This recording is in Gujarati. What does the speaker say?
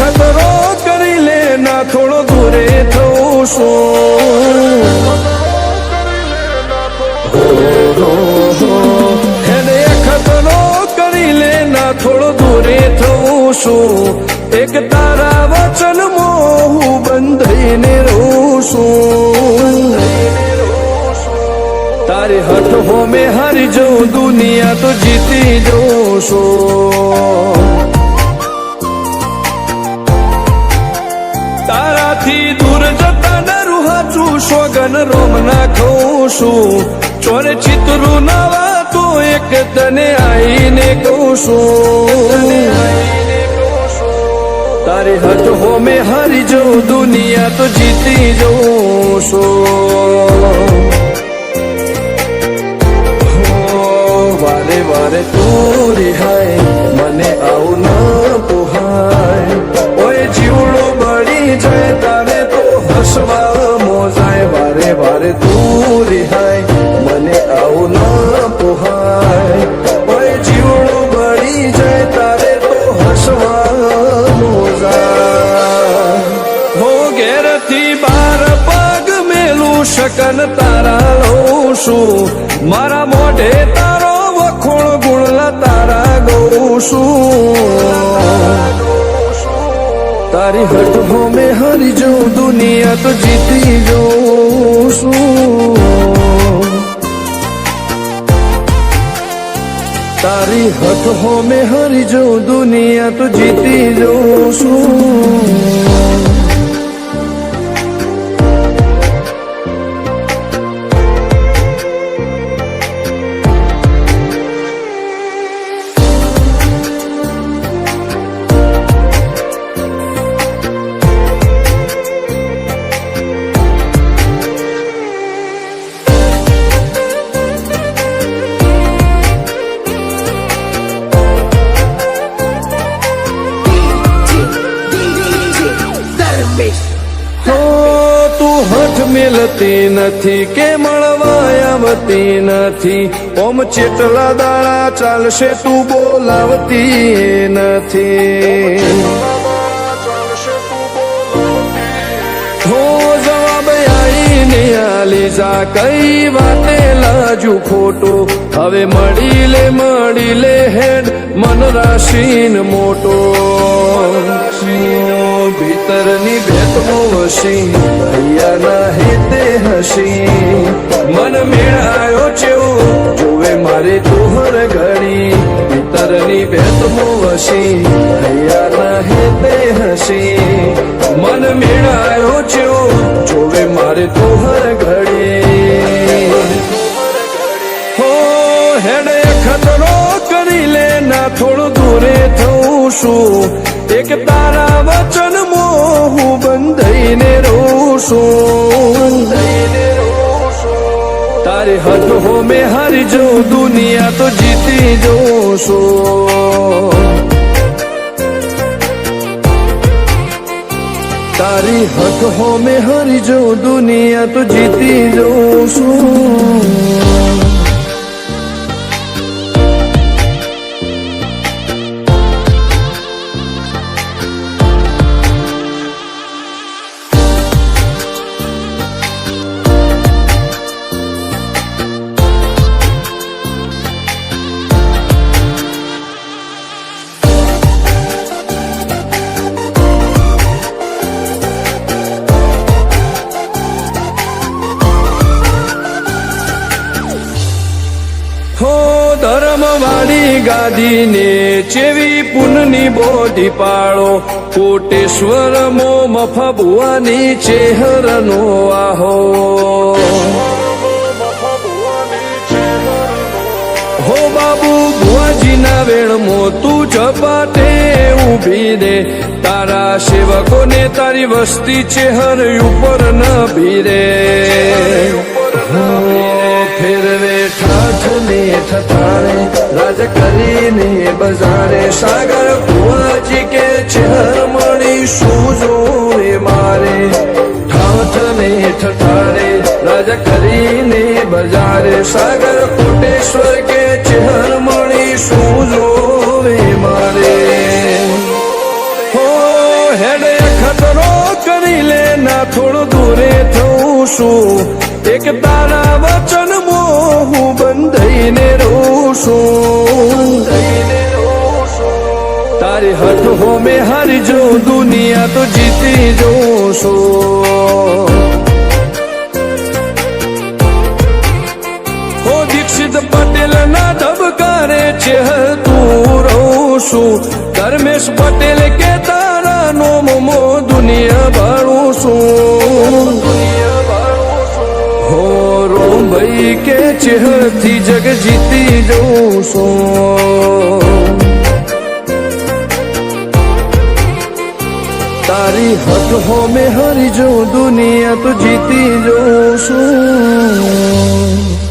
ખતરો કરી લે ના થોડો દૂરે થવું શું એને ખતરો કરી લે ના થોડો દૂરે થવું શું એક તારા વચનમાં હું બંધાઈને રહું છું તારી હઠ હોમે હારી જવું દુનિયા તો જીતી જવું છું તારાથી દૂર જતા ડરું હાચું સોગન રોમ ના ખઉં છું ચોરે ચિતરું નવા તો એક તને આઈને કહું છું તારી હઠ હોમે હારી જવું દુનિયા તો જીતી જવું છું વારે વારે તું રિહાય મને આવું ન પોહાય ઓય જીવડો બળી જાય તારે તો હસવા મોજાય વારે વારે તું રિહાય મને આવું ન પોહાય ઓય જીવડો બળી જાય તારે તો હસવા મોજાય હો ઘેરથી બાર પગ મેલું શકન તારા લઉં છું મારા મોઢે તારો વખોણ ગુણલા તારા ગૌ છું તારી હઠ હોમે હારી જવું દુનિયા તો જીતી જવું છું તારી હઠ હોમે હારી જવું દુનિયા તો જીતી જવું છું તું હઠ મેલતી નથી કે મળવા આવતી નથી ઓમ ચેટલા દાડા ચાલશે તું બોલાવતી નથી હો જવાબ આઈને આલી જા કઈ વાતે લાજુ ખોટો હવે મળી લે હેડ મન રાશીન મોટો ભીતરની ભેટમો વસી ભૈયાના હેતે હસી મન મેળાયો ચેવો જોવે મારે તુહર ઘડી ભીતરની ભેટમો વસી ભૈયાના હેતે હસી મન મેળાયો ચેવો જોવે મારે તુહર ઘડી હો હેડે ખતરો કરી લે ના થોડો દૂરે થવું શું એક તારા વચનમાં હું બંધાઈને રહું છું તારી હઠ હોમે હારી જવું દુનિયા તો જીતી જવું છું તારી હઠ હોમે હારી જવું દુનિયા તો જીતી જવું છું હો ધર્મવાળી ગાદીને ચેવી પુનની બોધી પાળો કોટેશ્વર મો મફા ભુવાની ચેહરનો આહો હો બાબુ ભુવાજીના વેણમો તું ઝપાટે ઊભી દે તારા સેવકોને તારી વસ્તી ચેહર ઉપર ન ભીરે ફેરવે ઠાઠને ઠઠાણે રાજ કરીને બજારે સાગર ભુવાજી કે ચેહર મળી શું જોવે મારે ઠાઠને ઠઠાણે રાજ કરીને બજારે સાગર કોટેશ્વર કે ચેહર મળી શું જોવે મારે હો પેલા થોડો દૂરે થઉં છું એક તારા વચન હું બંધાઈને રહું છું તારી હઠ હોમે હારી જો દુનિયા તો જીતી જઉં છું હો દીક્ષિત પટેલ ના ધબકારે છે તું રહું છું ધર્મેશ પટેલ કે તારા નોમો દુનિયા ભાળું છું હો રોમ ભાઈ કે ચેહથી જગ જીતી જઉં છું તારી હઠ હોમે હારી જો દુનિયા તો જીતી જઉં છું